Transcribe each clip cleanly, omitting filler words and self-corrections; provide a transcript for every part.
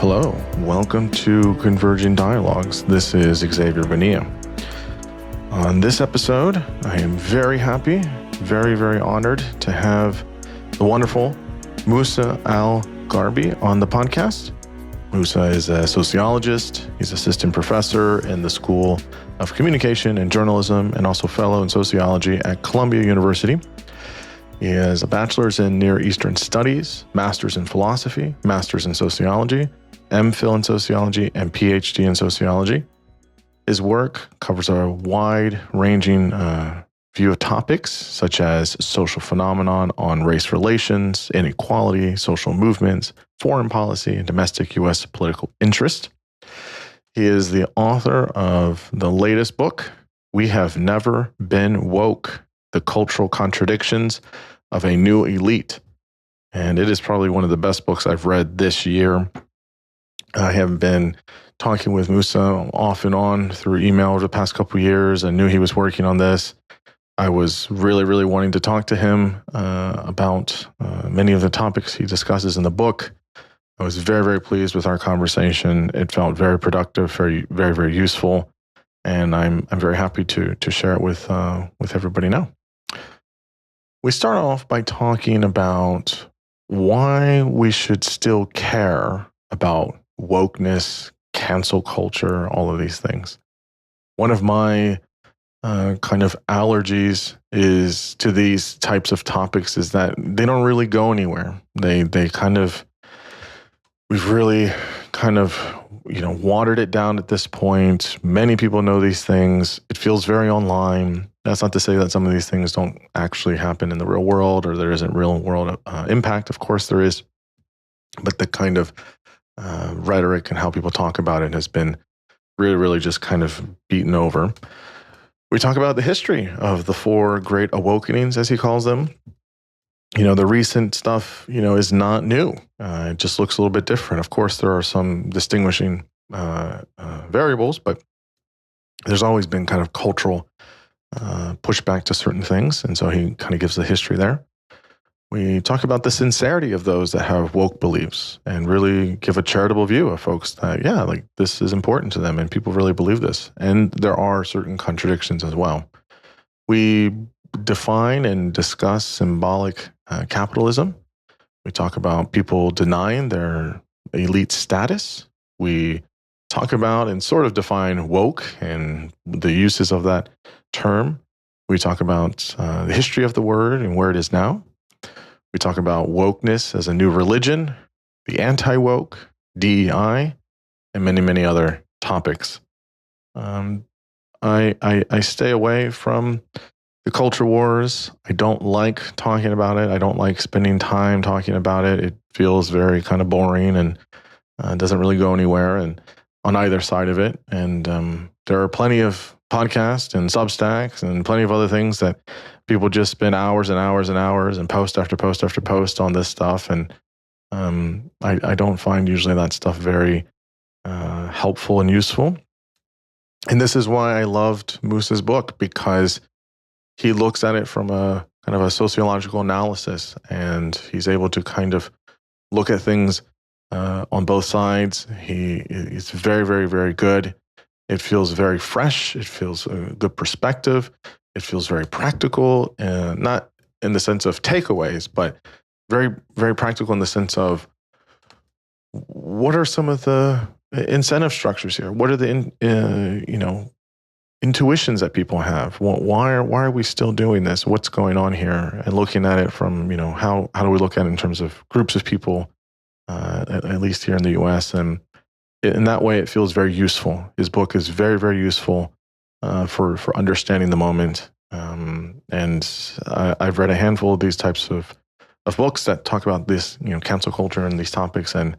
Hello, welcome to Converging Dialogues. This is Xavier Bonilla. On this episode, I am very happy, very honored to have the wonderful Musa al-Gharbi on the podcast. Musa is a sociologist. He's assistant professor in the School of Communication and Journalism and also fellow in sociology at Columbia University. He has a bachelor's in Near Eastern Studies, master's in philosophy, master's in sociology, MPhil in sociology, and PhD in sociology. His work covers a wide-ranging view of topics such as social phenomenon on race relations, inequality, social movements, foreign policy, and domestic U.S. political interest. He is the author of the latest book, We Have Never Been Woke: The Cultural Contradictions of a New Elite. And it is probably one of the best books I've read this year. I have been talking with Musa off and on through email over the past couple of years. I knew he was working on this. I was really wanting to talk to him about many of the topics he discusses in the book. I was very pleased with our conversation. It felt very productive, very useful, and I'm very happy to share it with everybody now. We start off by talking about why we should still care about wokeness, cancel culture, all of these things. One of my kind of allergies is to these types of topics is that they don't really go anywhere. We've really kind of, watered it down at this point. Many people know these things. It feels very online. That's not to say that some of these things don't actually happen in the real world or there isn't real world impact. Of course there is. But the kind of rhetoric and how people talk about it has been really just kind of beaten over. We talk about the history of the four great awokenings, as he calls them. The recent stuff, is not new. It just looks a little bit different. Of course, there are some distinguishing variables, but there's always been kind of cultural pushback to certain things. And so he kind of gives the history there. We talk about the sincerity of those that have woke beliefs and really give a charitable view of folks that, this is important to them and people really believe this. And there are certain contradictions as well. We define and discuss symbolic capitalism. We talk about people denying their elite status. We talk about and sort of define woke and the uses of that term. We talk about the history of the word and where it is now. We talk about wokeness as a new religion, the anti-woke, DEI, and many other topics. I stay away from the culture wars. I don't like talking about it. I don't like spending time talking about it. It feels very kind of boring and doesn't really go anywhere and on either side of it. And there are plenty of podcasts and Substacks and plenty of other things that people just spend hours and hours and post after post after post on this stuff. And I don't find usually that stuff very helpful and useful. And this is why I loved Musa's book, because he looks at it from a kind of a sociological analysis, and he's able to kind of look at things on both sides. It's very good. It feels very fresh. It feels a good perspective. It feels very practical, not in the sense of takeaways, but very practical in the sense of what are some of the incentive structures here? What are the intuitions that people have? Why are we still doing this? What's going on here? And looking at it from how do we look at it in terms of groups of people, at least here in the U.S. And in that way, it feels very useful. His book is very useful for understanding the moment. And I've read a handful of these types of books that talk about this, cancel culture and these topics, and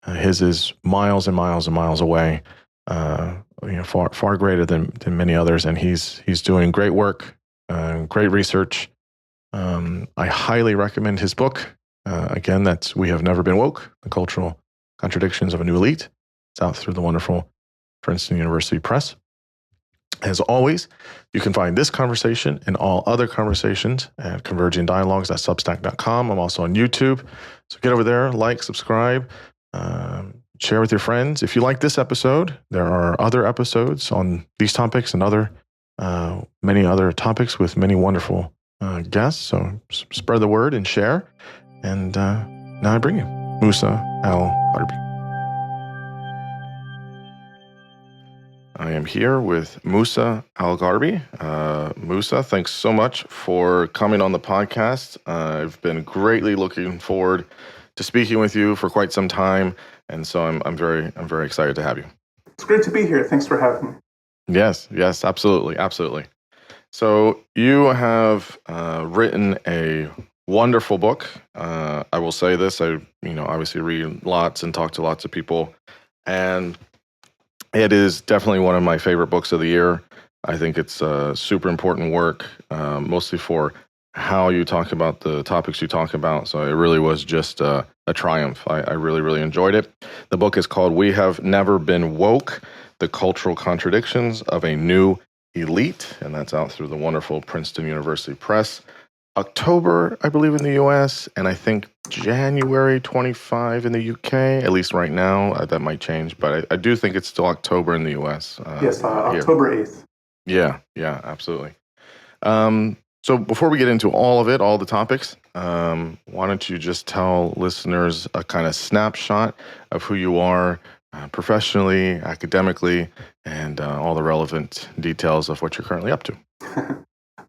his is miles and miles away, far greater than many others. And he's doing great work, great research. I highly recommend his book. Again, that's We Have Never Been Woke: The Cultural Contradictions of a New Elite. It's out through the wonderful Princeton University Press. As always, you can find this conversation and all other conversations at convergingdialogues.substack.com. I'm also on YouTube. So get over there, like, subscribe, share with your friends. If you like this episode, there are other episodes on these topics and many other topics with many wonderful guests. So spread the word and share. And now I bring you Musa al-Gharbi. I am here with Musa al-Gharbi. Musa, thanks so much for coming on the podcast. I've been greatly looking forward to speaking with you for quite some time, and so I'm very excited to have you. It's great to be here. Thanks for having me. Yes, absolutely. So you have written a wonderful book. I will say this: I obviously read lots and talk to lots of people, and it is definitely one of my favorite books of the year. I think it's super important work, mostly for how you talk about the topics you talk about. So it really was just a triumph. I really enjoyed it. The book is called "We Have Never Been Woke: The Cultural Contradictions of a New Elite," and that's out through the wonderful Princeton University Press. October, I believe, in the U.S., and I think January 25 in the U.K., at least right now. That might change, but I do think it's still October in the U.S. Yes, October 8th. Yeah, absolutely. So before we get into all of it, all the topics, why don't you just tell listeners a kind of snapshot of who you are professionally, academically, and all the relevant details of what you're currently up to.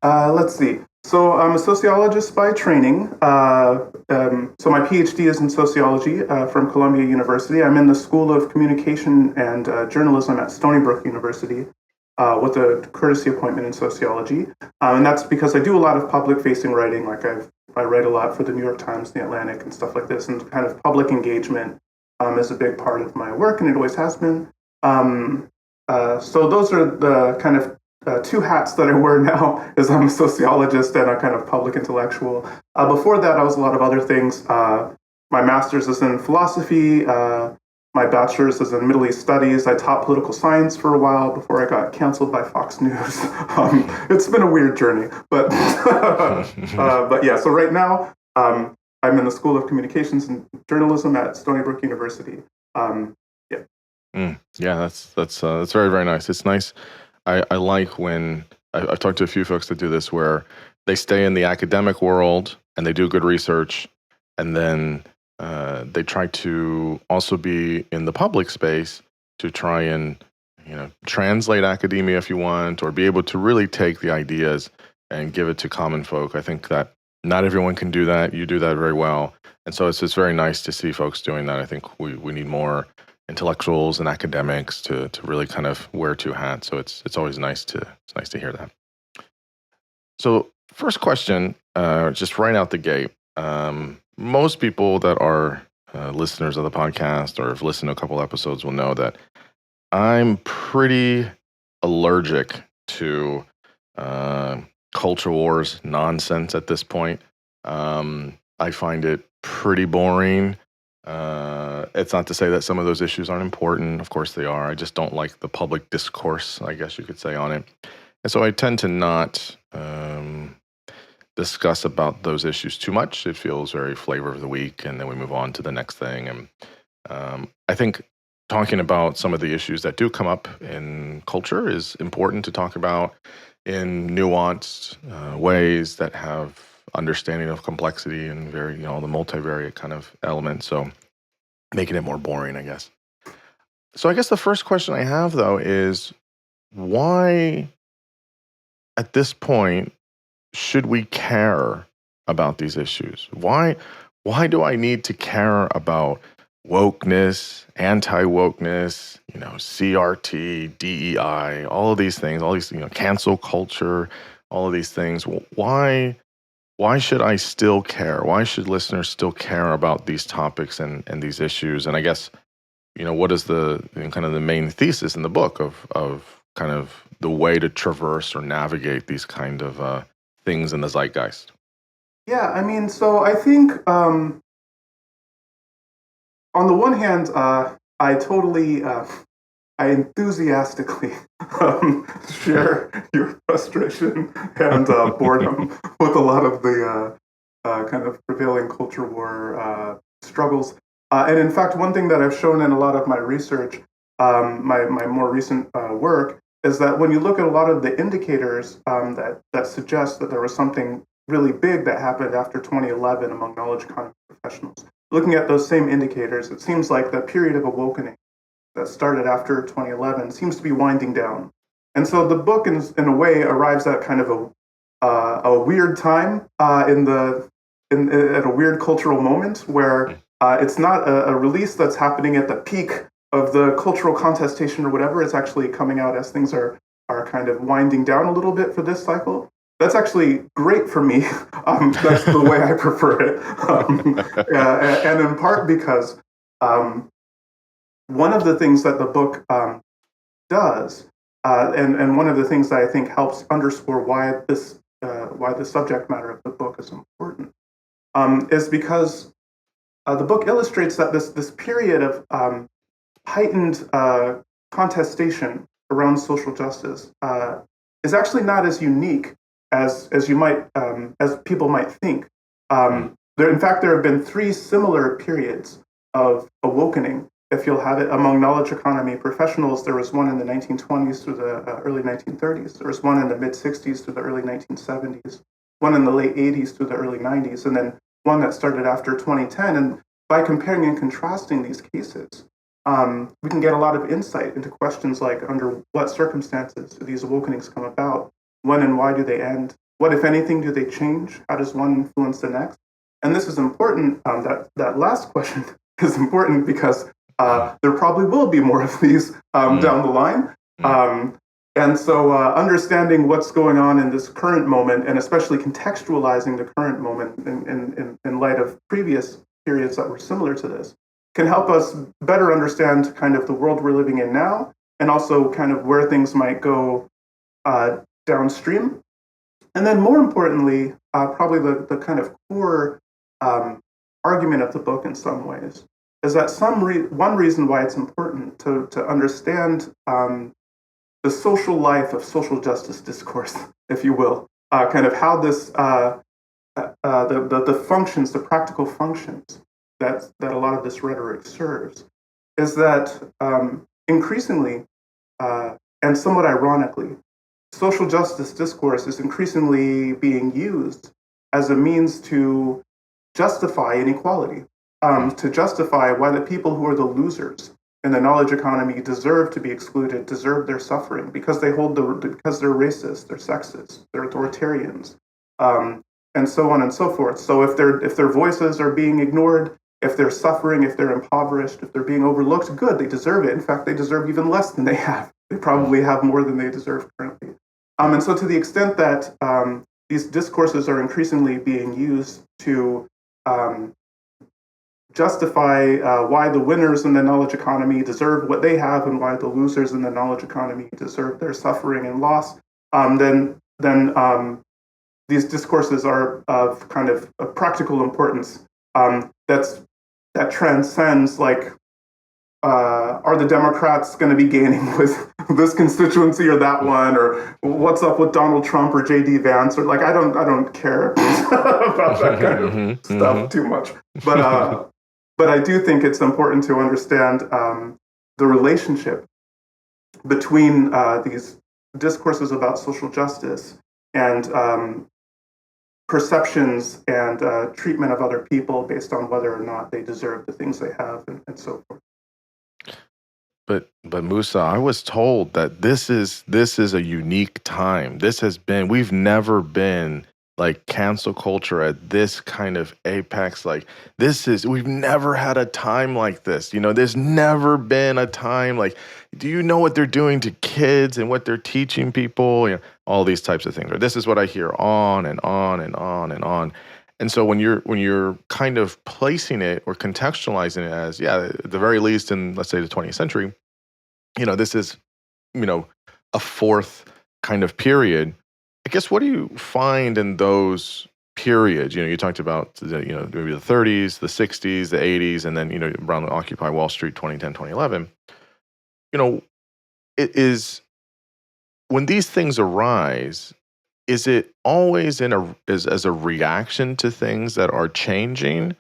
Let's see. So I'm a sociologist by training. So my PhD is in sociology from Columbia University. I'm in the School of Communication and Journalism at Stony Brook University with a courtesy appointment in sociology. And that's because I do a lot of public-facing writing. Like I write a lot for the New York Times, the Atlantic, and stuff like this. And kind of public engagement is a big part of my work, and it always has been. So those are the kind of two hats that I wear now, is I'm a sociologist and a kind of public intellectual. Before that, I was a lot of other things. My master's is in philosophy. My bachelor's is in Middle East studies. I taught political science for a while before I got canceled by Fox News. It's been a weird journey, but but yeah. So right now, I'm in the School of Communications and Journalism at Stony Brook University. That's very nice. It's nice. I like when I've talked to a few folks that do this, where they stay in the academic world and they do good research, and then they try to also be in the public space to try and translate academia if you want, or be able to really take the ideas and give it to common folk. I think that not everyone can do that. You do that very well, and so it's very nice to see folks doing that. I think we need more intellectuals and academics to really kind of wear two hats. So it's always nice to hear that. So first question, just right out the gate. Most people that are listeners of the podcast or have listened to a couple episodes will know that I'm pretty allergic to culture wars nonsense at this point. I find it pretty boring. It's not to say that some of those issues aren't important. Of course they are. I just don't like the public discourse, I guess you could say, on it. And so I tend to not discuss about those issues too much. It feels very flavor of the week, and then we move on to the next thing. And I think talking about some of the issues that do come up in culture is important to talk about in nuanced ways that have understanding of complexity and very, the multivariate kind of element. So making it more boring, I guess. So I guess the first question I have, though, is why at this point should we care about these issues? Why do I need to care about wokeness, anti-wokeness, CRT, DEI, all of these things, all these, cancel culture, all of these things? Why should I still care? Why should listeners still care about these topics and these issues? And I guess, what is the kind of the main thesis in the book of kind of the way to traverse or navigate these kind of things in the zeitgeist? Yeah, I mean, so I think on the one hand, I enthusiastically share your frustration and boredom with a lot of the kind of prevailing culture war struggles. And in fact, one thing that I've shown in a lot of my research, my more recent work, is that when you look at a lot of the indicators that suggest that there was something really big that happened after 2011 among knowledge economy professionals, looking at those same indicators, it seems like the period of awakening that started after 2011 seems to be winding down. And so the book, in a way, arrives at kind of a weird time at a weird cultural moment where it's not a release that's happening at the peak of the cultural contestation or whatever. It's actually coming out as things are kind of winding down a little bit for this cycle. That's actually great for me. That's the way I prefer it, and in part because one of the things that the book does, and one of the things that I think helps underscore why the subject matter of the book is important, is because the book illustrates that this period of heightened contestation around social justice is actually not as unique as you might as people might think. In fact, there have been three similar periods of awakening, if you'll have it, among knowledge economy professionals. There was one in the 1920s through the early 1930s. There was one in the mid 60s through the early 1970s. One in the late 80s through the early 90s, and then one that started after 2010. And by comparing and contrasting these cases, we can get a lot of insight into questions like under what circumstances do these awakenings come about? When and why do they end? What, if anything, do they change? How does one influence the next? And this is important. That last question is important because there probably will be more of these down the line. And so understanding what's going on in this current moment, and especially contextualizing the current moment in light of previous periods that were similar to this, can help us better understand kind of the world we're living in now, and also kind of where things might go downstream. And then more importantly, probably the kind of core argument of the book in some ways is that one reason why it's important to understand the social life of social justice discourse, if you will, kind of how this the functions, the practical functions that a lot of this rhetoric serves, is that increasingly and somewhat ironically, social justice discourse is increasingly being used as a means to justify inequality, to justify why the people who are the losers in the knowledge economy deserve to be excluded, deserve their suffering because because they're racist, they're sexist, they're authoritarians, and so on and so forth. So if their voices are being ignored, if they're suffering, if they're impoverished, if they're being overlooked, good, they deserve it. In fact, they deserve even less than they have. They probably have more than they deserve currently. And so to the extent that these discourses are increasingly being used to justify why the winners in the knowledge economy deserve what they have and why the losers in the knowledge economy deserve their suffering and loss, then these discourses are of kind of a practical importance that transcends like, are the Democrats going to be gaining with this constituency or that one, or what's up with Donald Trump or J.D. Vance, or like I don't care about that kind of stuff too much. But I do think it's important to understand the relationship between these discourses about social justice and perceptions and treatment of other people based on whether or not they deserve the things they have, and so forth. But Musa, I was told that this is a unique time. We've never been like cancel culture at this kind of apex. Like we've never had a time like this. There's never been a time like, do you know what they're doing to kids and what they're teaching people? All these types of things. Or this is what I hear on and on and on and on. And so when you're kind of placing it or contextualizing it as, at the very least in, let's say, the 20th century, this is, a fourth kind of period. I guess, what do you find in those periods? You talked about, maybe the 30s, the 60s, the 80s, and then, around the Occupy Wall Street 2010, 2011. It is, when these things arise, is it always as a reaction to things that are changing?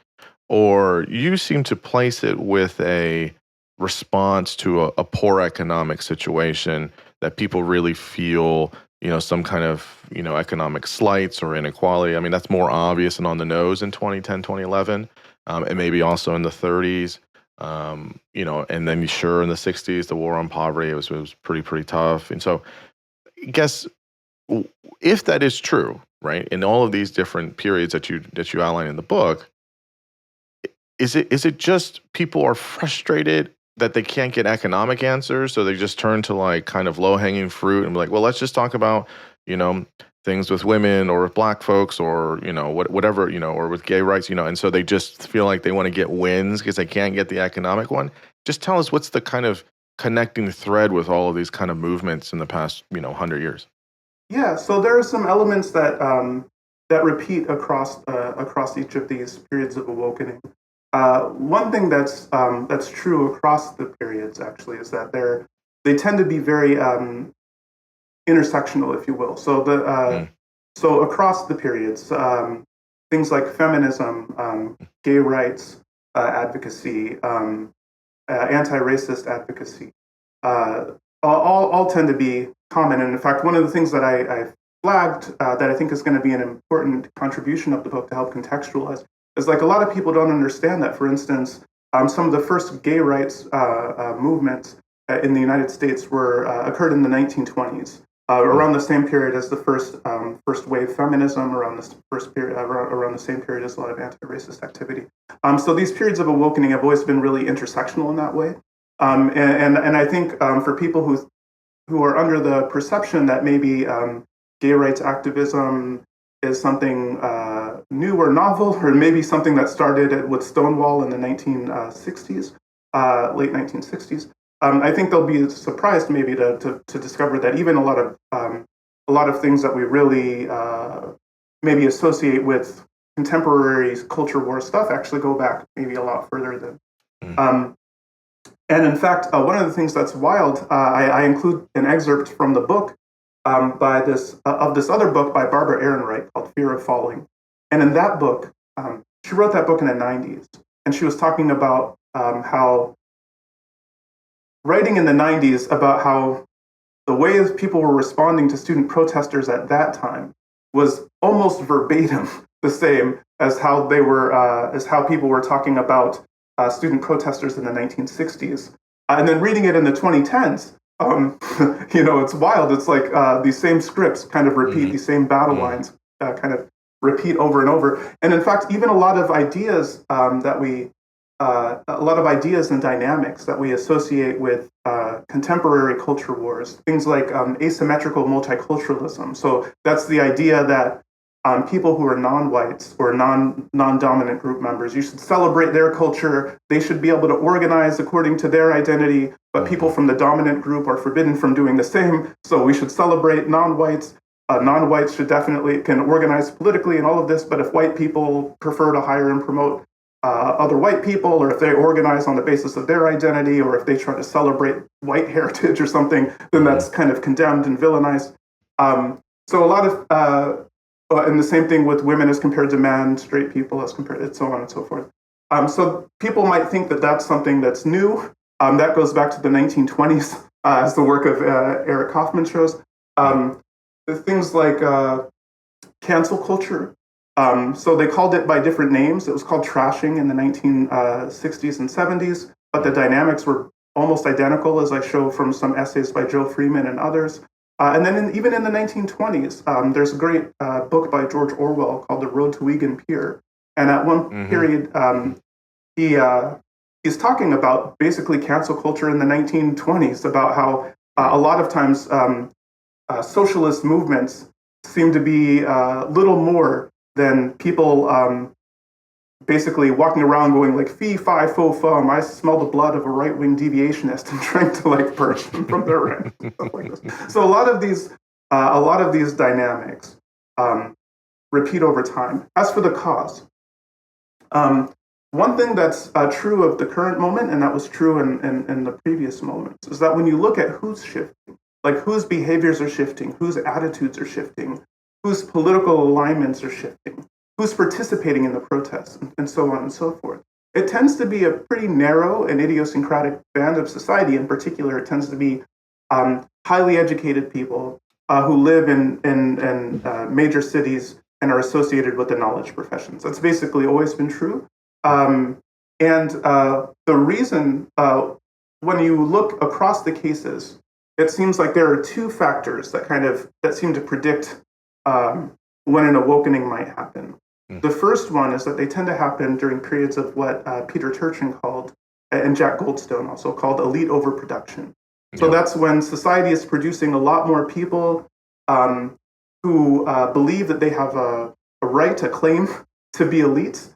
or you seem to place it with a response to a poor economic situation that people really feel, some kind of, economic slights or inequality. I mean, that's more obvious and on the nose in 2010, 2011, and maybe also in the 30s. And then sure in the 60s, the war on poverty, it was pretty tough. And so I guess if that is true, right, in all of these different periods that you outline in the book, is it just people are frustrated that they can't get economic answers, so they just turn to like kind of low hanging fruit and be like, well, let's just talk about, you know, things with women or with black folks or, whatever, or with gay rights, and so they just feel like they want to get wins because they can't get the economic one. Just tell us what's the kind of connecting thread with all of these kind of movements in the past, 100 years. Yeah, so there are some elements that repeat across each of these periods of awakening. One thing that's true across the periods actually is that they tend to be very intersectional, if you will. So across the periods, things like feminism, gay rights advocacy, anti-racist advocacy, all tend to be common. And in fact, one of the things that I flagged that I think is going to be an important contribution of the book to help contextualize is like a lot of people don't understand that, for instance, some of the first gay rights movements in the United States occurred in the 1920s, around the same period as the first wave feminism, around the same period as a lot of anti-racist activity. So these periods of awakening have always been really intersectional in that way. And I think for people who are under the perception that maybe gay rights activism is something new or novel, or maybe something that started with Stonewall in the 1960s, late 1960s, I think they'll be surprised maybe to discover that even a lot of things that we really maybe associate with contemporary culture war stuff actually go back maybe a lot further than. And in fact, one of the things that's wild, I include an excerpt from the book of this other book by Barbara Ehrenreich called Fear of Falling. And in that book, she wrote that book in the 90s. And she was talking about writing in the 90s about how the way people were responding to student protesters at that time was almost verbatim the same as how people were talking about student protesters in the 1960s. And then reading it in the 2010s, it's wild. It's like these same scripts kind of repeat, these same battle lines kind of repeat over and over. And in fact, even a lot of ideas and dynamics that we associate with contemporary culture wars, things like asymmetrical multiculturalism. So that's the idea that people who are non-whites or non-dominant group members, you should celebrate their culture. They should be able to organize according to their identity, but people from the dominant group are forbidden from doing the same. So we should celebrate non-whites. Non-whites can organize politically and all of this, but if white people prefer to hire and promote other white people, or if they organize on the basis of their identity, or if they try to celebrate white heritage or something, then that's kind of condemned and villainized. So a lot of and the same thing with women as compared to men, straight people as compared, and so on and so forth. So people might think that that's something that's new. That goes back to the 1920s, as the work of Eric Kaufman shows. Things like cancel culture. So they called it by different names. It was called trashing in the 1960s and 70s, but the dynamics were almost identical, as I show from some essays by Joe Freeman and others. And then even in the 1920s, there's a great book by George Orwell called The Road to Wigan Pier. And at one period, he's talking about basically cancel culture in the 1920s, about how a lot of times socialist movements seem to be little more than people basically walking around going like fee fi fo fum, I smell the blood of a right-wing deviationist, and trying to like purge them from their ranks. Like this. So a lot of these dynamics repeat over time. As for the cause, one thing that's true of the current moment, and that was true in the previous moments, is that when you look at who's shifting, like whose behaviors are shifting, whose attitudes are shifting, whose political alignments are shifting, who's participating in the protests, and so on and so forth. It tends to be a pretty narrow and idiosyncratic band of society. In particular, it tends to be highly educated people who live in major cities and are associated with the knowledge professions. That's basically always been true. The reason, when you look across the cases, it seems like there are two factors that seem to predict when an awakening might happen. The first one is that they tend to happen during periods of what Peter Turchin called, and Jack Goldstone also called, elite overproduction. So that's when society is producing a lot more people who believe that they have a right, a claim to be elites.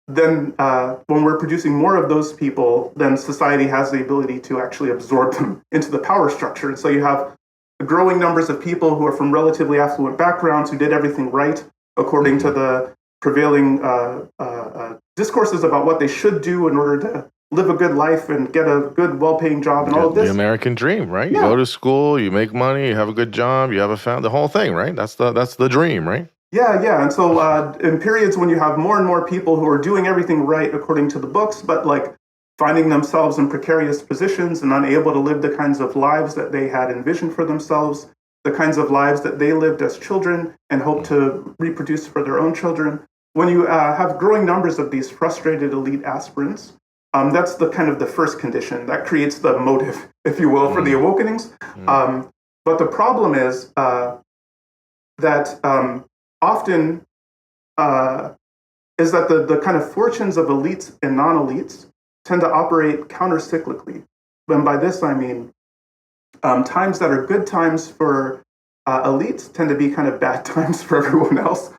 Then when we're producing more of those people, then society has the ability to actually absorb them into the power structure. And so you have growing numbers of people who are from relatively affluent backgrounds who did everything right according to the prevailing discourses about what they should do in order to live a good life and get a good, well-paying job and all of this. The American dream, right? You go to school, you make money, you have a good job, you have a family, the whole thing, right? That's the dream, right? Yeah. And so in periods when you have more and more people who are doing everything right according to the books, but like finding themselves in precarious positions and unable to live the kinds of lives that they had envisioned for themselves, the kinds of lives that they lived as children and hope to reproduce for their own children. When you have growing numbers of these frustrated elite aspirants, that's the kind of the first condition that creates the motive, if you will, for the awokenings. But the problem is that often is that the kind of fortunes of elites and non-elites tend to operate counter-cyclically. And by this I mean times that are good times for elites tend to be kind of bad times for everyone else.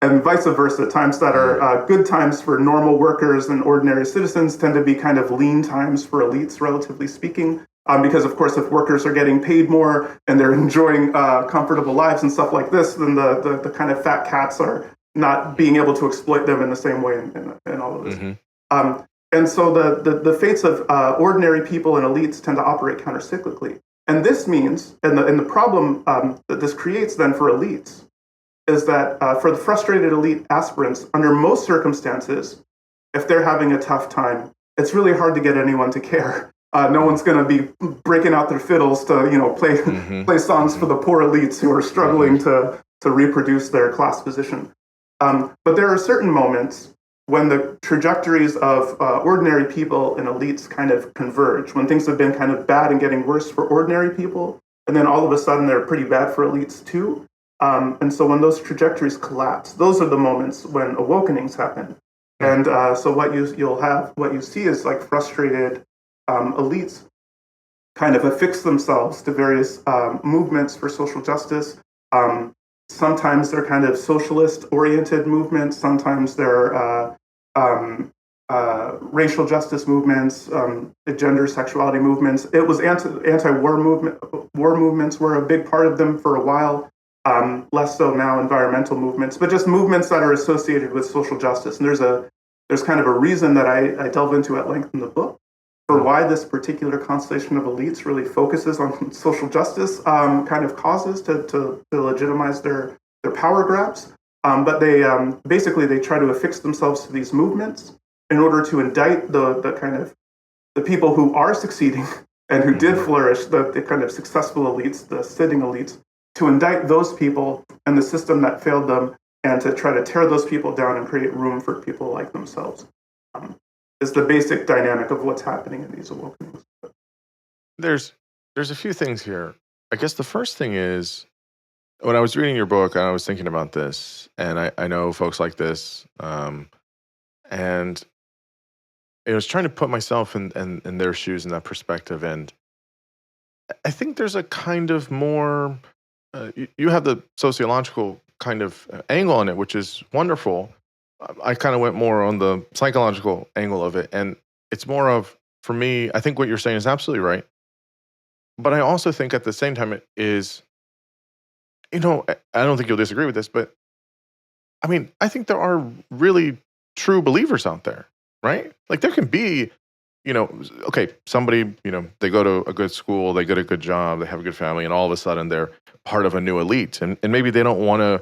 And vice versa, times that are good times for normal workers and ordinary citizens tend to be kind of lean times for elites, relatively speaking. Because, of course, if workers are getting paid more and they're enjoying comfortable lives and stuff like this, then the kind of fat cats are not being able to exploit them in the same way in all of this. And so the fates of ordinary people and elites tend to operate countercyclically. And this means, and the problem that this creates then for elites, is that for the frustrated elite aspirants, under most circumstances, if they're having a tough time, it's really hard to get anyone to care. No one's going to be breaking out their fiddles to, play songs for the poor elites who are struggling to reproduce their class position. But there are certain moments when the trajectories of ordinary people and elites kind of converge, when things have been kind of bad and getting worse for ordinary people, and then all of a sudden they're pretty bad for elites too. And so when those trajectories collapse, those are the moments when awokenings happen. And so what you see is like frustrated elites kind of affix themselves to various movements for social justice. Sometimes they're kind of socialist-oriented movements. Sometimes they're racial justice movements, gender sexuality movements. It was anti-war movements were a big part of them for a while. Less so now environmental movements, but just movements that are associated with social justice. And there's kind of a reason that I delve into at length in the book for why this particular constellation of elites really focuses on social justice kind of causes to legitimize their power grabs. But they basically they try to affix themselves to these movements in order to indict the people who are succeeding and who did flourish, the kind of successful elites, the sitting elites, to indict those people and the system that failed them, and to try to tear those people down and create room for people like themselves. Is the basic dynamic of what's happening in these awakenings. There's a few things here. I guess the first thing is, when I was reading your book, I was thinking about this, and I know folks like this, and I was trying to put myself in their shoes in that perspective, and I think there's a kind of more, you have the sociological kind of angle on it, which is wonderful. I kind of went more on the psychological angle of it, and it's more of, for me, I think what you're saying is absolutely right, but I also think at the same time it is, I don't think you'll disagree with this, but I mean, I think there are really true believers out there, right? Like there can be, okay, somebody, they go to a good school, they get a good job, they have a good family, and all of a sudden they're part of a new elite. And maybe they don't want to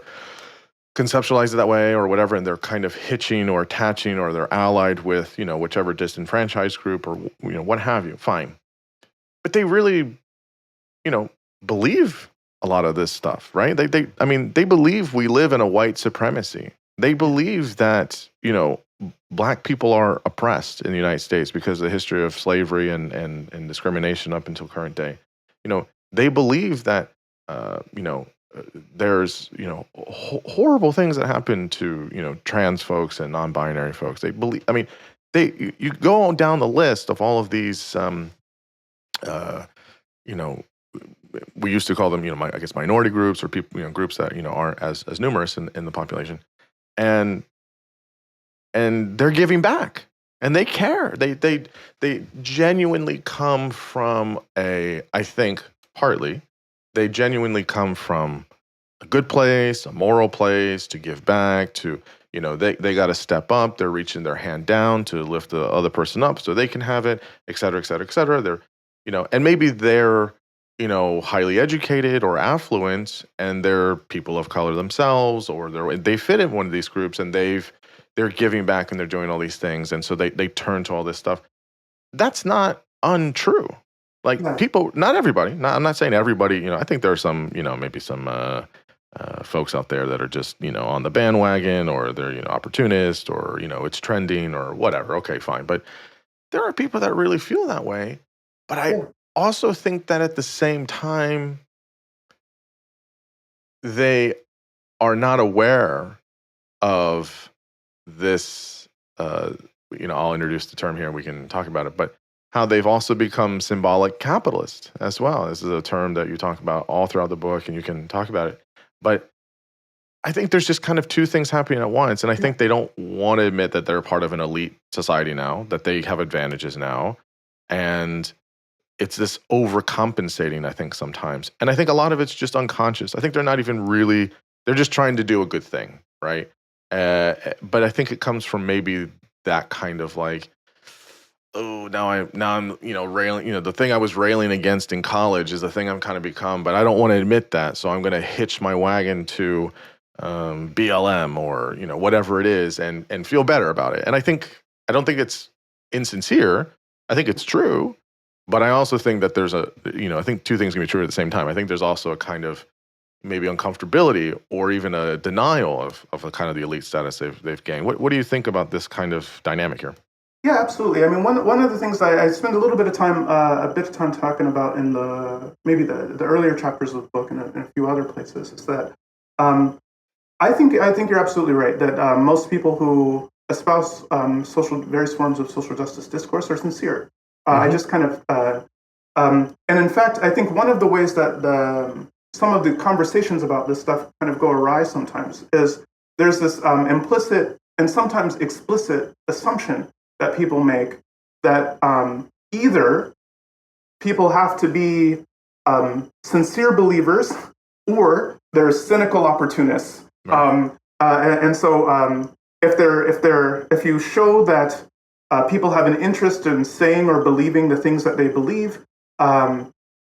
conceptualize it that way or whatever, and they're kind of hitching or attaching or they're allied with, whichever disenfranchised group or, what have you, fine. But they really, believe a lot of this stuff, right? They believe we live in a white supremacy. They believe that, Black people are oppressed in the United States because of the history of slavery and discrimination up until current day. They believe that, there's, horrible things that happen to, trans folks and non-binary folks. They believe, you go on down the list of all of these, you know, we used to call them, I guess minority groups or people, groups that, aren't as numerous in the population. And they're giving back and they care. They genuinely come from I think partly, they genuinely come from a good place, a moral place to give back to, they got to step up. They're reaching their hand down to lift the other person up so they can have it, et cetera, et cetera, et cetera. They're, and maybe they're, highly educated or affluent and they're people of color themselves, or they fit in one of these groups and they're giving back and they're doing all these things. And so they turn to all this stuff. That's not untrue. Like Yeah. people, not everybody, I'm not saying everybody, I think there are some, maybe some folks out there that are just, on the bandwagon or they're, opportunist or, it's trending or whatever. Okay, fine. But there are people that really feel that way. But I also think that at the same time, they are not aware of this, I'll introduce the term here and we can talk about it, but how they've also become symbolic capitalist as well. This is a term that you talk about all throughout the book and you can talk about it. But I think there's just kind of two things happening at once. And I think they don't want to admit that they're part of an elite society now, that they have advantages now. And it's this overcompensating, I think, sometimes. And I think a lot of it's just unconscious. I think they're not even really, they're just trying to do a good thing, right? But I think it comes from maybe that kind of like, oh, now I'm, railing, the thing I was railing against in college is the thing I'm kind of become, but I don't want to admit that. So I'm going to hitch my wagon to BLM or, whatever it is and feel better about it. And I don't think it's insincere. I think it's true. But I also think that there's I think two things can be true at the same time. I think there's also a kind of maybe uncomfortability or even a denial of a kind of the elite status they've gained. What do you think about this kind of dynamic here? Yeah, absolutely. I mean, one of the things I spend a little bit of time, talking about in the earlier chapters of the book and a few other places is that I think you're absolutely right that most people who espouse various forms of social justice discourse are sincere. I just kind of, and in fact, I think one of the ways that some of the conversations about this stuff kind of go awry sometimes is there's this implicit and sometimes explicit assumption that people make that either people have to be sincere believers or they're cynical opportunists. Right. And so if you show that people have an interest in saying or believing the things that they believe,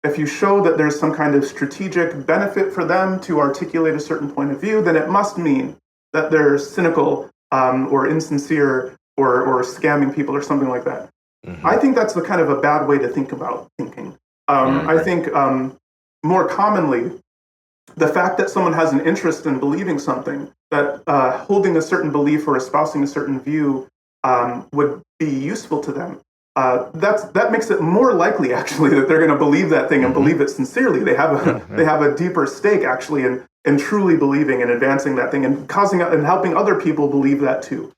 if you show that there's some kind of strategic benefit for them to articulate a certain point of view, then it must mean that they're cynical or insincere or scamming people or something like that. Mm-hmm. I think that's a kind of a bad way to think about thinking. I think more commonly, the fact that someone has an interest in believing something, that holding a certain belief or espousing a certain view would be useful to them, that makes it more likely actually that they're going to believe that thing and believe it sincerely. They have a deeper stake actually in truly believing and advancing that thing and causing and helping other people believe that too.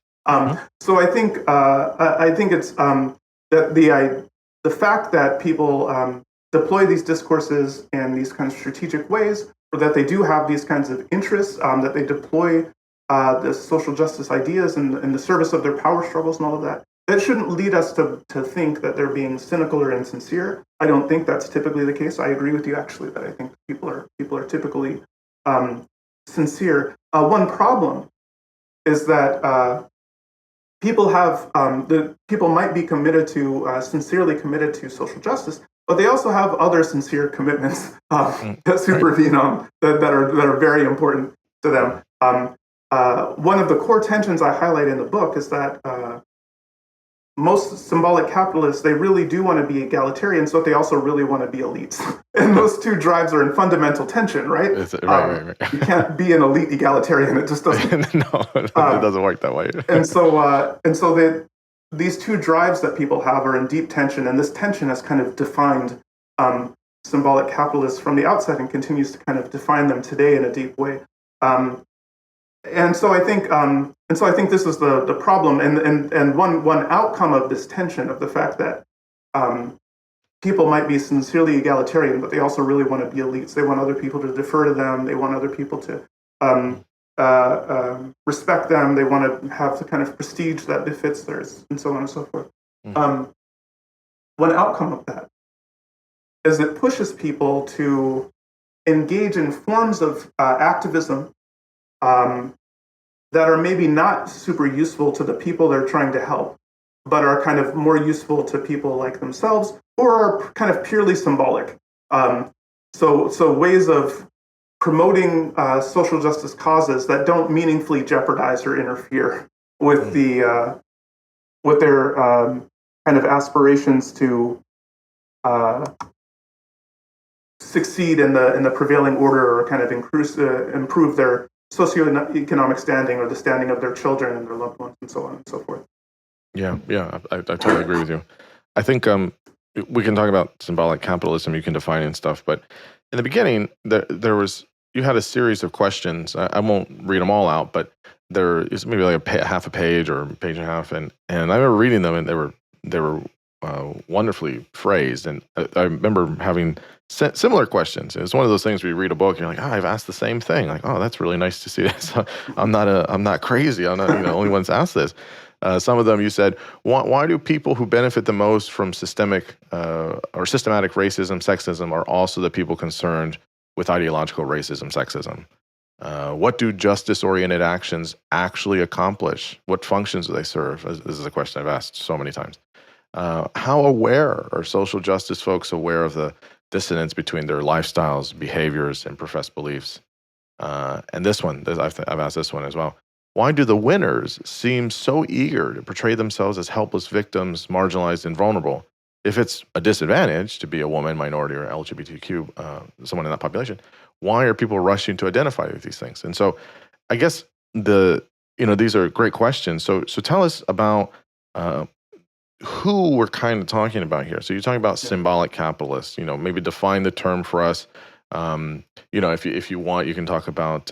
So I think it's that the fact that people deploy these discourses in these kind of strategic ways, or that they do have these kinds of interests, that they deploy the social justice ideas in the service of their power struggles and all of that, that shouldn't lead us to think that they're being cynical or insincere. I don't think that's typically the case. I agree with you actually that I think people are typically sincere. One problem is that people might be sincerely committed to social justice, but they also have other sincere commitments that supervene that are very important to them. one of the core tensions I highlight in the book is that most symbolic capitalists, they really do want to be egalitarians, but they also really want to be elites. And those two drives are in fundamental tension, right? Right. You can't be an elite egalitarian. It just doesn't. No, it doesn't work that way. These two drives that people have are in deep tension, and this tension has kind of defined symbolic capitalists from the outset and continues to kind of define them today in a deep way. And so I think this is the problem, and one outcome of this tension, of the fact that people might be sincerely egalitarian, but they also really want to be elites. They want other people to defer to them. They want other people to respect them. They want to have the kind of prestige that befits theirs, and so on and so forth. Mm-hmm. One outcome of that is it pushes people to engage in forms of activism that are maybe not super useful to the people they're trying to help, but are kind of more useful to people like themselves, or are kind of purely symbolic. So ways of promoting social justice causes that don't meaningfully jeopardize or interfere with their kind of aspirations to succeed in the prevailing order, or kind of improve their socioeconomic standing, or the standing of their children and their loved ones, and so on and so forth. Yeah, I totally agree with you. I think we can talk about symbolic capitalism. You can define it and stuff, but in the beginning, you had a series of questions. I won't read them all out, but there is maybe like half a page or a page and a half, and I remember reading them, and they were wonderfully phrased, and I remember having similar questions. It was one of those things where you read a book and you're like, I've asked the same thing. Like, that's really nice to see this. I'm not crazy. I'm not the only one that's asked this. Some of them you said, why do people who benefit the most from systematic racism, sexism are also the people concerned with ideological racism, sexism? What do justice-oriented actions actually accomplish? What functions do they serve? This is a question I've asked so many times. How aware are social justice folks aware of the dissonance between their lifestyles, behaviors, and professed beliefs? And this one, I've asked this one as well. Why do the winners seem so eager to portray themselves as helpless victims, marginalized and vulnerable? If it's a disadvantage to be a woman, minority, or LGBTQ, someone in that population, why are people rushing to identify with these things? And so I guess these are great questions. So tell us about who we're kind of talking about here. So you're talking about symbolic capitalists. Maybe define the term for us. If you want, you can talk about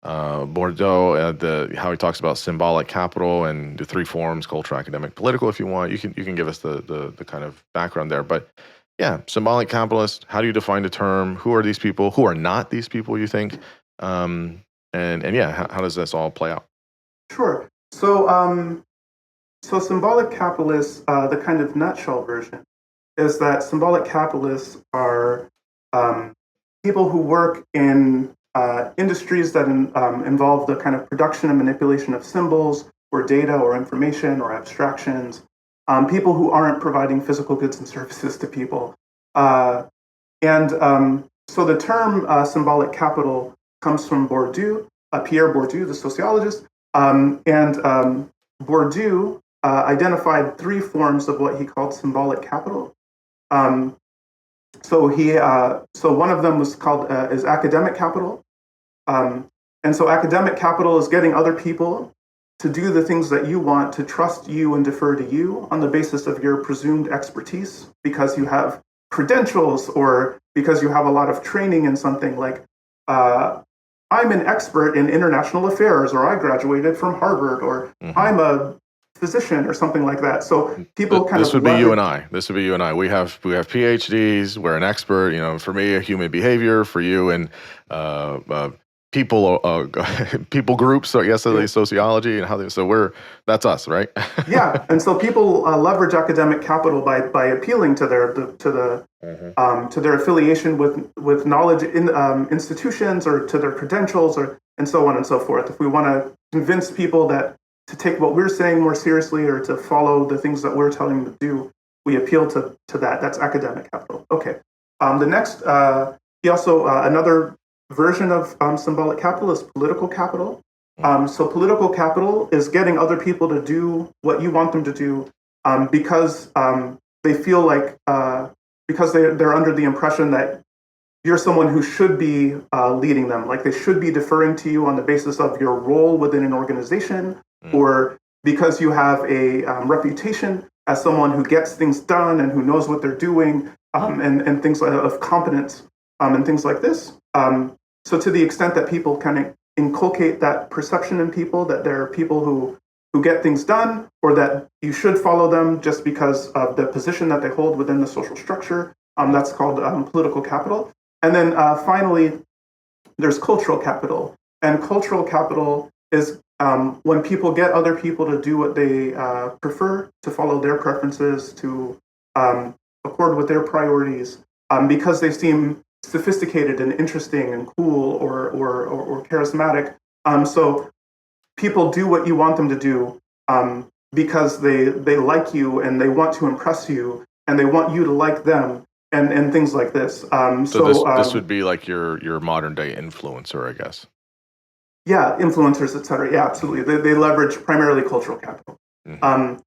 Bordeaux, how he talks about symbolic capital and the three forms: cultural, academic, political. If you want, you can give us the kind of background there. But yeah, symbolic capitalist. How do you define the term? Who are these people? Who are not these people? You think? And yeah, how does this all play out? Sure. So symbolic capitalists, the kind of nutshell version, is that symbolic capitalists are people who work in industries that involve the kind of production and manipulation of symbols, or data, or information, or abstractions. People who aren't providing physical goods and services to people. So the term symbolic capital comes from Bourdieu, Pierre Bourdieu, the sociologist, Bourdieu identified three forms of what he called symbolic capital. So one of them was called is academic capital, and so academic capital is getting other people to do the things that you want, to trust you and defer to you on the basis of your presumed expertise, because you have credentials, or because you have a lot of training in something like, I'm an expert in international affairs, or I graduated from Harvard, or I'm a physician, or something like that. So people this would be you and I. This would be you and I. We have PhDs. We're an expert. For me, human behavior. For you, and people groups. So yes, sociology and how they. So that's us, right? Yeah, and so people leverage academic capital by appealing to their affiliation with knowledge in institutions, or to their credentials, and so on and so forth. If we want to convince people to take what we're saying more seriously, or to follow the things that we're telling them to do, we appeal to that. That's academic capital. Okay. The next, he also another version of symbolic capital is political capital. So political capital is getting other people to do what you want them to do because they feel like because they're under the impression that you're someone who should be leading them, like they should be deferring to you on the basis of your role within an organization, or because you have a reputation as someone who gets things done and who knows what they're doing, and things of competence and things like this. So to the extent that people kind of inculcate that perception in people that there are people who get things done, or that you should follow them just because of the position that they hold within the social structure, that's called political capital. And then finally, there's cultural capital. And cultural capital is when people get other people to do what they prefer, to follow their preferences, to accord with their priorities, because they seem sophisticated and interesting and cool or charismatic. So people do what you want them to do because they like you and they want to impress you and they want you to like them. And things like this. So this would be like your modern day influencer, I guess. Yeah, influencers, et cetera. Yeah, absolutely. They leverage primarily cultural capital. And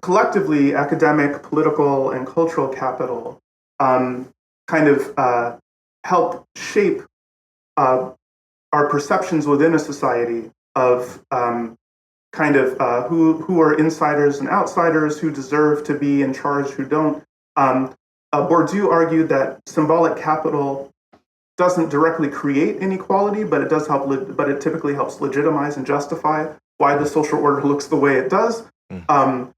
collectively, academic, political, and cultural capital kind of help shape our perceptions within a society of kind of who are insiders and outsiders, who deserve to be in charge, who don't. Bourdieu argued that symbolic capital doesn't directly create inequality, but it does help. But it typically helps legitimize and justify why the social order looks the way it does. And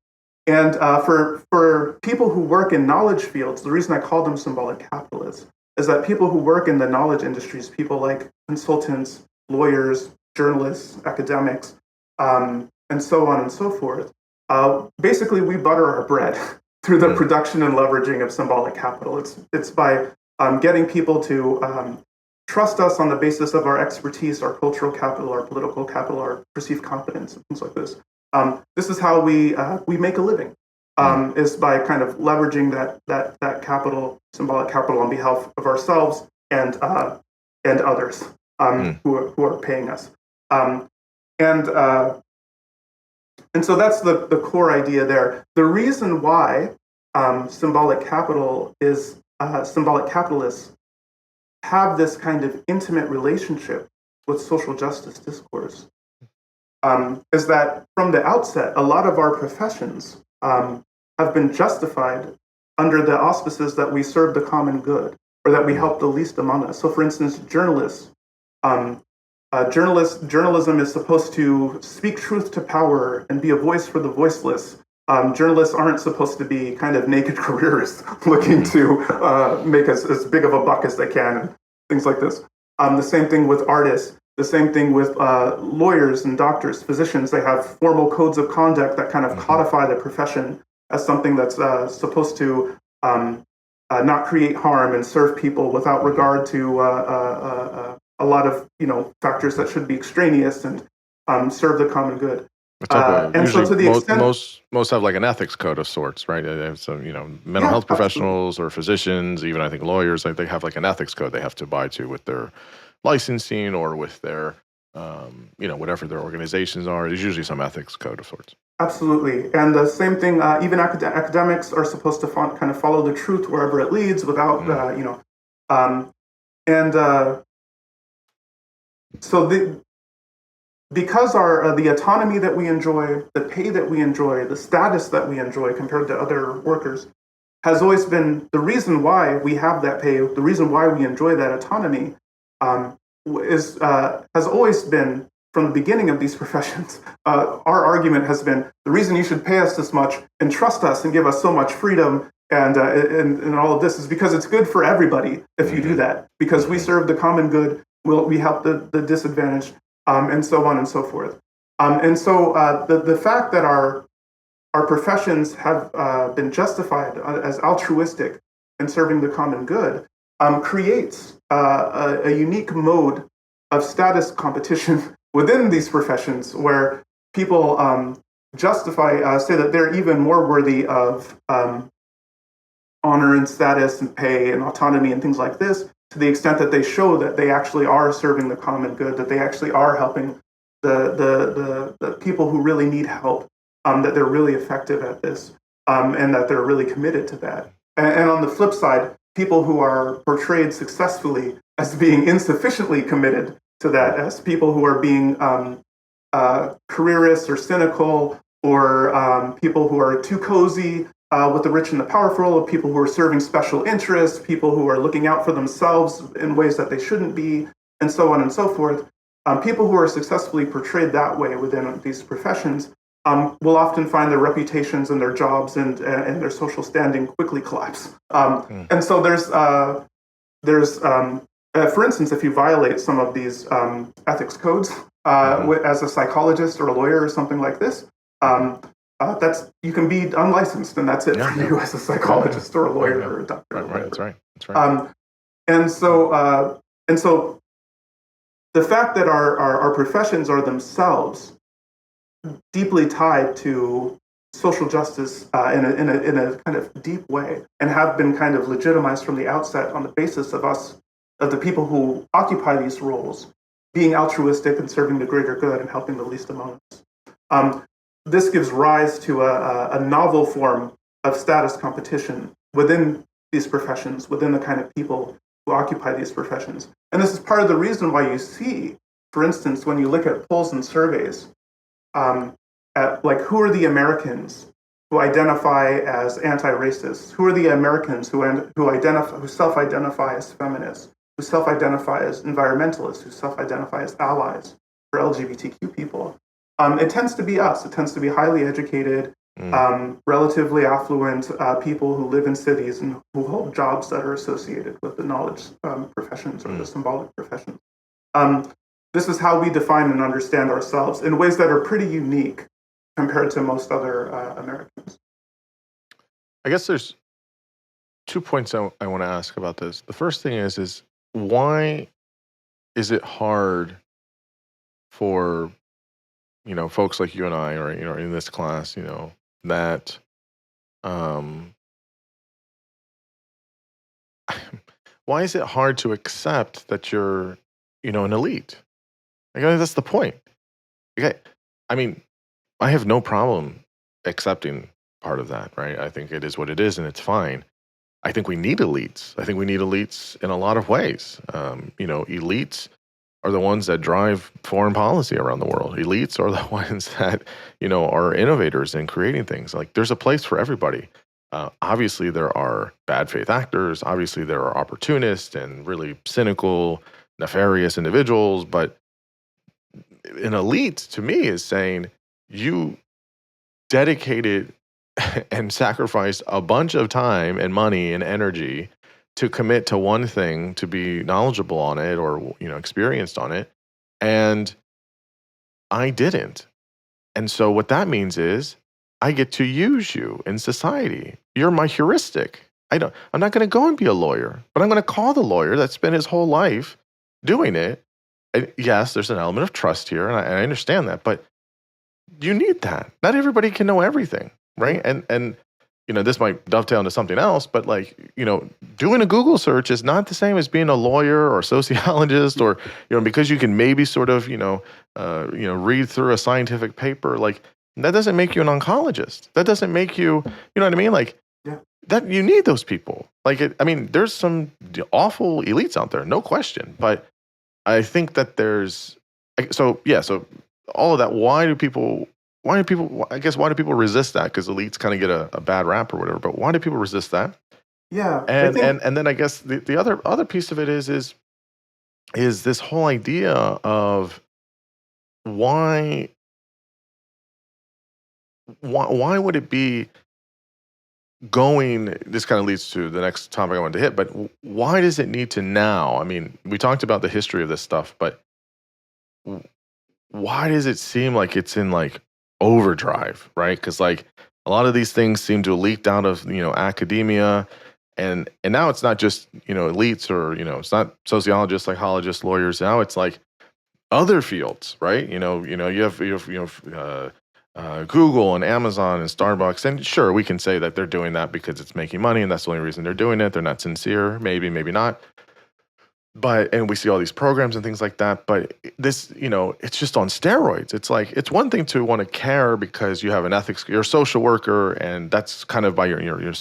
for people who work in knowledge fields, the reason I call them symbolic capitalists is that people who work in the knowledge industries, people like consultants, lawyers, journalists, academics, and so on and so forth, basically we butter our bread through the production and leveraging of symbolic capital. It's by getting people to trust us on the basis of our expertise, our cultural capital, our political capital, our perceived competence, and things like this. This is how we make a living, is by kind of leveraging that capital, symbolic capital, on behalf of ourselves and others who are paying us. And so that's the core idea there. The reason why symbolic capitalists have this kind of intimate relationship with social justice discourse is that from the outset, a lot of our professions have been justified under the auspices that we serve the common good, or that we help the least among us. So, for instance, journalists. Journalism is supposed to speak truth to power and be a voice for the voiceless. Journalists aren't supposed to be kind of naked careerists looking to make as big of a buck as they can, and things like this. The same thing with artists. The same thing with lawyers and doctors, physicians. They have formal codes of conduct that kind of codify the profession as something that's supposed to not create harm and serve people without regard to a lot of factors that should be extraneous and serve the common good. And so to the extent most have like an ethics code of sorts, right? They have some, mental health professionals or physicians, even I think lawyers, they have like an ethics code they have to abide to with their licensing or with their, whatever their organizations are. There's usually some ethics code of sorts. Absolutely. And the same thing, even academics are supposed to kind of follow the truth wherever it leads without, so because the autonomy that we enjoy, the pay that we enjoy, the status that we enjoy compared to other workers has always been the reason why we have that pay, the reason why we enjoy that autonomy has always been from the beginning of these professions. Our argument has been the reason you should pay us this much and trust us and give us so much freedom and all of this is because it's good for everybody if you do that, because we serve the common good, we help the disadvantaged, and so on and so forth. And so the fact that our professions have been justified as altruistic and serving the common good creates a unique mode of status competition within these professions where people say that they're even more worthy of honor and status and pay and autonomy and things like this to the extent that they show that they actually are serving the common good, that they actually are helping the people who really need help, that they're really effective at this, and that they're really committed to that. And on the flip side, people who are portrayed successfully as being insufficiently committed to that, as people who are being careerists or cynical, or people who are too cozy with the rich and the powerful, or people who are serving special interests, people who are looking out for themselves in ways that they shouldn't be, and so on and so forth. People who are successfully portrayed that way within these professions will often find their reputations and their jobs and their social standing quickly collapse. And so for instance, if you violate some of these ethics codes as a psychologist or a lawyer or something like this, that's you can be unlicensed, and that's it for you as a psychologist or a lawyer or a doctor. Right, that's right. That's right. And so the fact that our professions are themselves deeply tied to social justice in a kind of deep way, and have been kind of legitimized from the outset on the basis of the people who occupy these roles being altruistic and serving the greater good and helping the least among us. This gives rise to a novel form of status competition within these professions, within the kind of people who occupy these professions. And this is part of the reason why you see, for instance, when you look at polls and surveys, at like who are the Americans who identify as anti-racist? Who are the Americans who self-identify as feminists, who self-identify as environmentalists, who self-identify as allies for LGBTQ people? It tends to be us. It tends to be highly educated, relatively affluent people who live in cities and who hold jobs that are associated with the knowledge professions or the symbolic professions. This is how we define and understand ourselves in ways that are pretty unique compared to most other Americans. I guess there's 2 points I want to ask about this. The first thing is why is it hard for folks like you and I, or in this class, that why is it hard to accept that you're an elite? That's the point. Okay, I mean, I have no problem accepting part of that, right? I think it is what it is, and it's fine. I think we need elites. I think we need elites in a lot of ways. Elites are the ones that drive foreign policy around the world. Elites are the ones that, are innovators in creating things. Like, there's a place for everybody. Obviously, there are bad faith actors. Obviously, there are opportunists and really cynical, nefarious individuals. But an elite, to me, is saying you dedicated and sacrificed a bunch of time and money and energy to commit to one thing, to be knowledgeable on it or experienced on it, and I didn't. And so what that means is I get to use you in society. You're my heuristic. I'm not going to go and be a lawyer, but I'm going to call the lawyer that spent his whole life doing it. And yes, there's an element of trust here, and I understand that, but you need that. Not everybody can know everything, right? And this might dovetail into something else, but doing a Google search is not the same as being a lawyer or a sociologist, or because you can maybe sort of read through a scientific paper. Like, that doesn't make you an oncologist. That doesn't make you, you know what I mean? Like, that you need those people. There's some awful elites out there, no question. But I think that so all of that. Why do people resist that? Because elites kind of get a bad rap or whatever. But why do people resist that? Yeah, and then I guess the other piece of it is this whole idea of why would it be going? This kind of leads to the next topic I wanted to hit. But why does it need to now? I mean, we talked about the history of this stuff, but why does it seem like it's in overdrive, right? Because a lot of these things seem to have leaked out of academia, and now it's not just elites, or it's not sociologists, psychologists, lawyers. Now it's other fields, right? You have Google and Amazon and Starbucks, and sure, we can say that they're doing that because it's making money, and that's the only reason they're doing it. They're not sincere, maybe not. and we see all these programs and things like that, but this, it's just on steroids. It's like, it's one thing to want to care because you have an ethics, you're a social worker, and that's kind of by your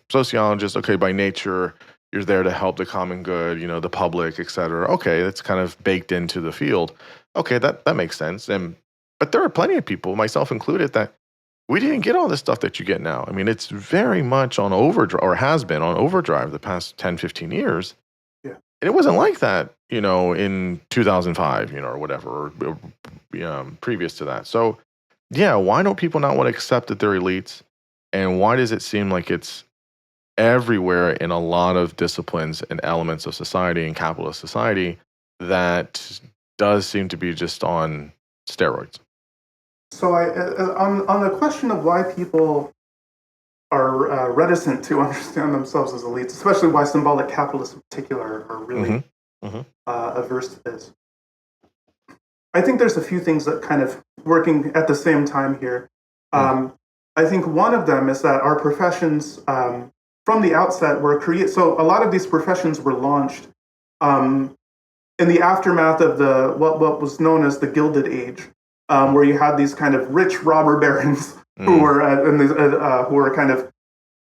sociologist. Okay, by nature, you're there to help the common good, the public, et cetera. Okay, that's kind of baked into the field. Okay, that makes sense. But there are plenty of people, myself included, that we didn't get all this stuff that you get now. I mean, it's very much on overdrive, or has been on overdrive the past 10, 15 years. Yeah. And it wasn't like that, in 2005, or whatever, or previous to that. So, yeah, why don't people not want to accept that they're elites? And why does it seem like it's everywhere in a lot of disciplines and elements of society and capitalist society that does seem to be just on steroids? So on the question of why people are reticent to understand themselves as elites, especially why symbolic capitalists in particular are really averse to this. I think there's a few things that kind of working at the same time here. I think one of them is that our professions from the outset were created. So a lot of these professions were launched in the aftermath of what was known as the Gilded Age, where you had these kind of rich robber barons who were kind of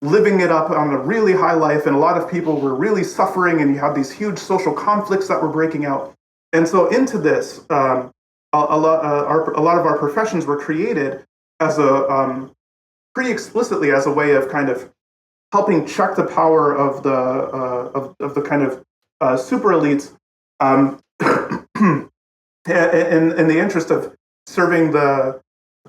living it up on a really high life, and a lot of people were really suffering, and you had these huge social conflicts that were breaking out. And so into this, a lot of our professions were created as pretty explicitly as a way of kind of helping check the power of the kind of super elites in the interest of serving the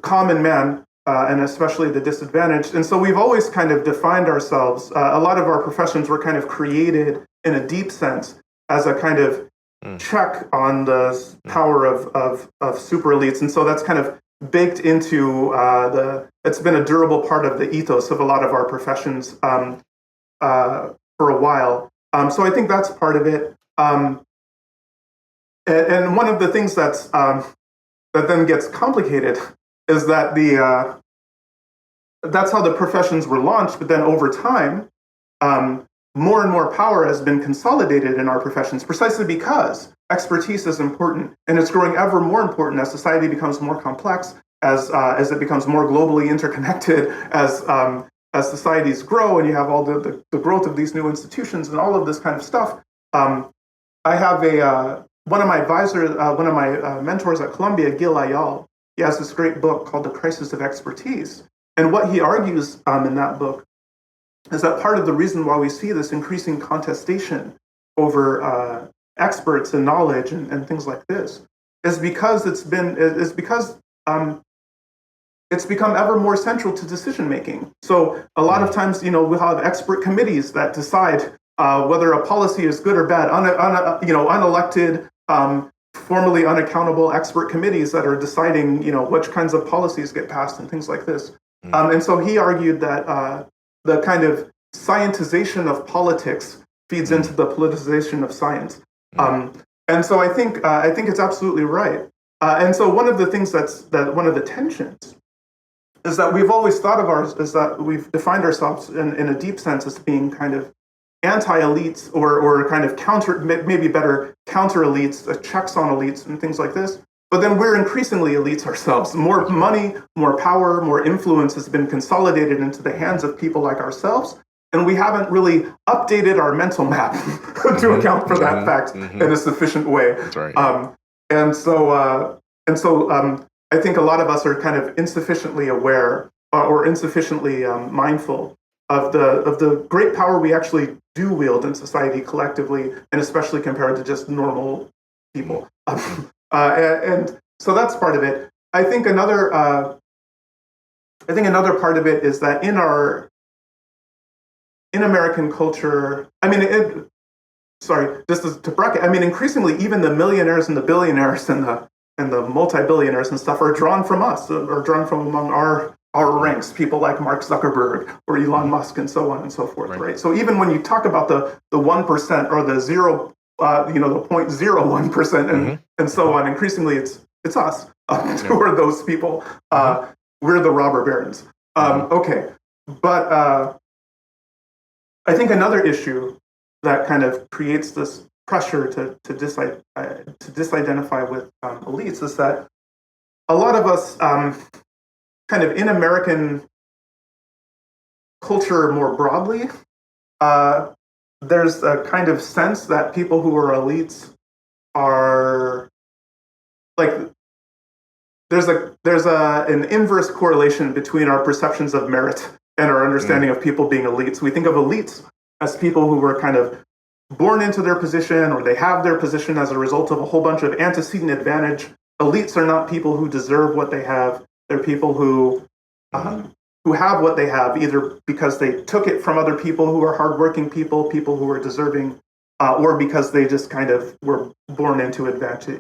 common man, and especially the disadvantaged. And so we've always kind of defined ourselves. A lot of our professions were kind of created in a deep sense as a kind of check on the power of super elites. And so that's kind of baked into it's been a durable part of the ethos of a lot of our professions for a while. So I think that's part of it. And one of the things that then gets complicated is that that's how the professions were launched, but then over time, more and more power has been consolidated in our professions, precisely because expertise is important, and it's growing ever more important as society becomes more complex, as it becomes more globally interconnected, as societies grow, and you have all the growth of these new institutions and all of this kind of stuff. I have one of my mentors at Columbia, Gil Ayal. He has this great book called The Crisis of Expertise. And what he argues in that book is that part of the reason why we see this increasing contestation over experts and knowledge and things like this is because it's become ever more central to decision making. So a lot of times, we'll have expert committees that decide whether a policy is good or bad, unelected, formally unaccountable expert committees that are deciding, which kinds of policies get passed and things like this. And so he argued that the kind of scientization of politics feeds into the politicization of science. And so I think it's absolutely right. And so one of the things one of the tensions is that we've always thought of is that we've defined ourselves in a deep sense as being kind of anti-elites or kind of counter elites, checks on elites and things like this. But then we're increasingly elites ourselves. More money, more power, more influence has been consolidated into the hands of people like ourselves. And we haven't really updated our mental map to account for that fact in a sufficient way. That's right. And so I think a lot of us are kind of insufficiently aware or insufficiently mindful of the great power we actually do wield in society collectively, and especially compared to just normal people. And so that's part of it. I think another part of it is that in American culture, to bracket, increasingly even the millionaires and the billionaires and the multi-billionaires and stuff are drawn from us, or drawn from among our ranks, people like Mark Zuckerberg or Elon Musk and so on and so forth, right? So even when you talk about the 1% or the 0.01% and so on, increasingly it's us who are those people. We're the robber barons. Okay, but I think another issue that kind of creates this pressure to disidentify with elites is that a lot of us, kind of in American culture more broadly, there's a kind of sense that people who are elites are like there's an inverse correlation between our perceptions of merit and our understanding of people being elites. We think of elites as people who were kind of born into their position, or they have their position as a result of a whole bunch of antecedent advantage. Elites are not people who deserve what they have. They're people who have what they have either because they took it from other people who are hardworking people who are deserving, or because they just kind of were born into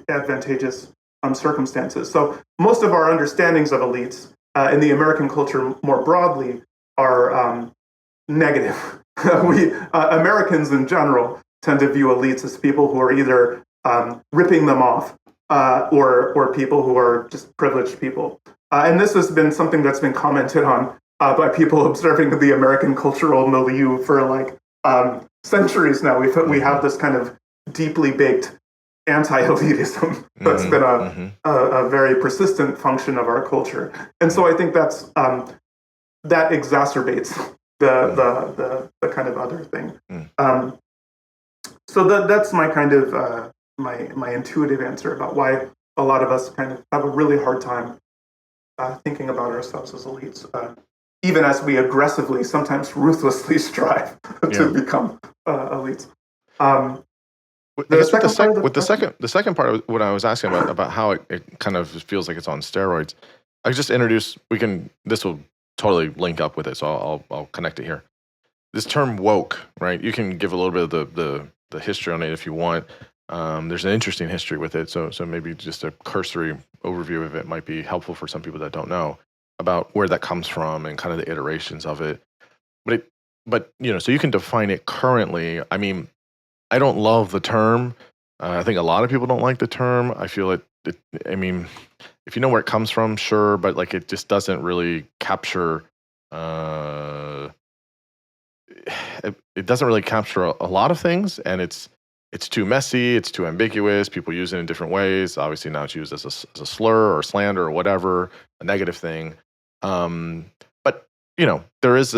advantageous circumstances. So most of our understandings of elites in the American culture more broadly are negative. We Americans in general tend to view elites as people who are either ripping them off or people who are just privileged people. And this has been something that's been commented on by people observing the American cultural milieu for like centuries now. We have this kind of deeply baked anti-elitism that's been a very persistent function of our culture. And so I think that's that exacerbates the kind of other thing. So that's my kind of my intuitive answer about why a lot of us kind of have a really hard time thinking about ourselves as elites, even as we aggressively, sometimes ruthlessly strive to become elites. The second part of what I was asking about how it kind of feels like it's on steroids, I just introduced. This will totally link up with it, so I'll connect it here. This term woke, right? You can give a little bit of the history on it if you want. There's an interesting history with it, so maybe just a cursory overview of it might be helpful for some people that don't know about where that comes from and kind of the iterations of it. But so you can define it currently. I mean, I don't love the term. I think a lot of people don't like the term. I feel it. I mean, if you know where it comes from, sure, but like it just doesn't really capture. It doesn't really capture a lot of things, and it's too messy. It's too ambiguous. People use it in different ways. Obviously, now it's used as a slur or slander or whatever, a negative thing. But there's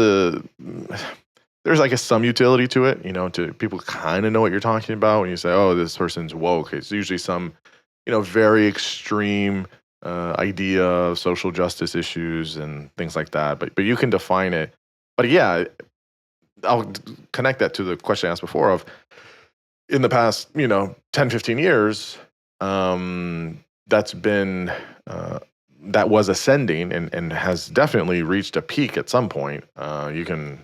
I guess some utility to it. To people kind of know what you're talking about when you say, "Oh, this person's woke." It's usually some very extreme idea of social justice issues and things like that. But you can define it. But yeah, I'll connect that to the question I asked before of in the past, 10, 15 years, that's been that was ascending and has definitely reached a peak at some point. You can,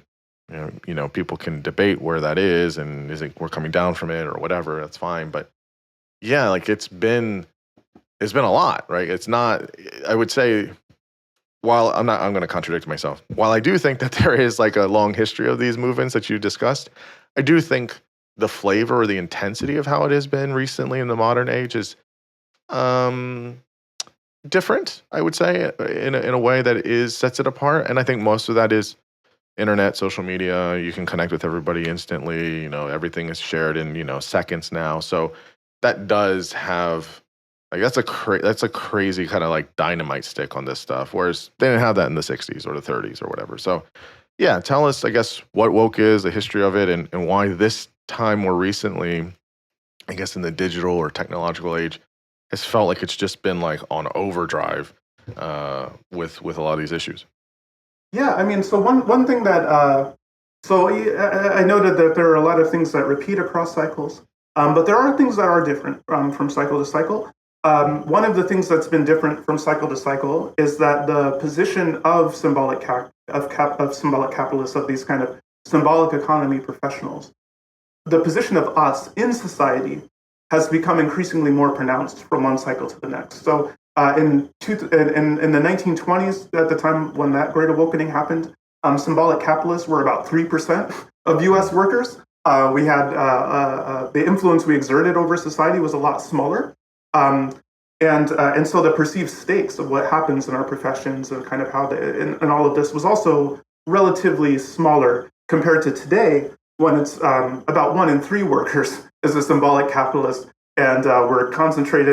people can debate where that is and we're coming down from it or whatever. That's fine, but yeah, like it's been a lot, right? It's not. I would say, while I'm going to contradict myself. While I do think that there is like a long history of these movements that you discussed, I do think the flavor or the intensity of how it has been recently in the modern age is different, I would say, in a way that sets it apart. And I think most of that is internet, social media. You can connect with everybody instantly. Everything is shared in seconds now. So that does have like that's a crazy kind of like dynamite stick on this stuff. Whereas they didn't have that in the 60s or the 30s or whatever. So yeah, tell us, I guess, what woke is, the history of it, and why this time more recently, I guess in the digital or technological age, has felt like it's just been like on overdrive with a lot of these issues. Yeah, I mean, so one thing that I noted that there are a lot of things that repeat across cycles, but there are things that are different from cycle to cycle. One of the things that's been different from cycle to cycle is that the position of symbolic capitalists, of these kind of symbolic economy professionals, the position of us in society has become increasingly more pronounced from one cycle to the next. So in the 1920s, at the time when that Great Awakening happened, symbolic capitalists were about 3% of U.S. workers. We had the influence we exerted over society was a lot smaller. And so the perceived stakes of what happens in our professions and kind of how and all of this was also relatively smaller compared to today, when it's about 1 in 3 workers is a symbolic capitalist, and we're concentrated